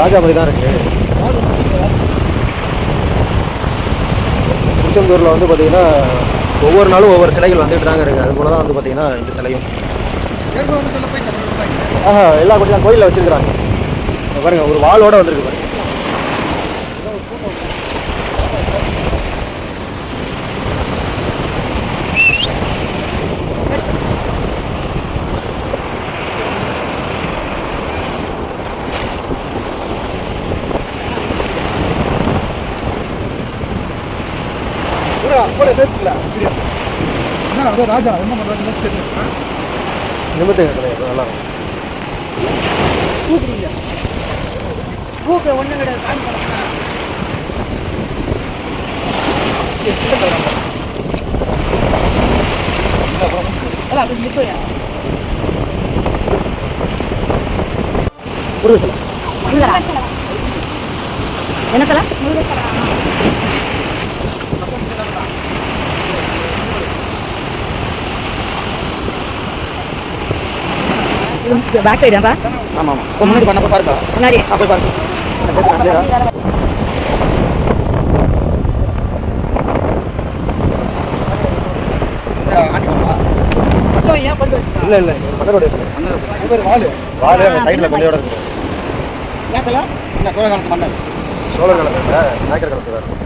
ராஜாபுரி தான் இருக்குது. திருச்செந்தூரில் வந்து பார்த்திங்கன்னா ஒவ்வொரு நாளும் ஒவ்வொரு சிலைகள் வந்துட்டு தாங்க இருக்குது. அது போல தான் வந்து பார்த்திங்கன்னா இந்த சிலையும் எல்லா கோயிலில் வச்சுருக்குறாங்க. பாருங்கள், ஒரு வாளோடு வந்திருக்கு பாருங்க. ராஜா என்ன பண்றாங்க நிமித்தங்க கிடையாது. நல்லா தூக்குறீங்க தூக்க ஒன்றும் கிடையாது. என்ன சொல்ல பேக் சைடு ஆமா ஆமா முன்னாடி பண்ண பாருங்க. முன்னாடி போய் பாருங்க. இல்ல இல்ல மன்னரோட வாலு அந்த சைடுல கொள்ளையோட இருக்கு. சோழ காலத்து மன்னர். சோழர் காலத்துல நாயக்கர் காலத்துல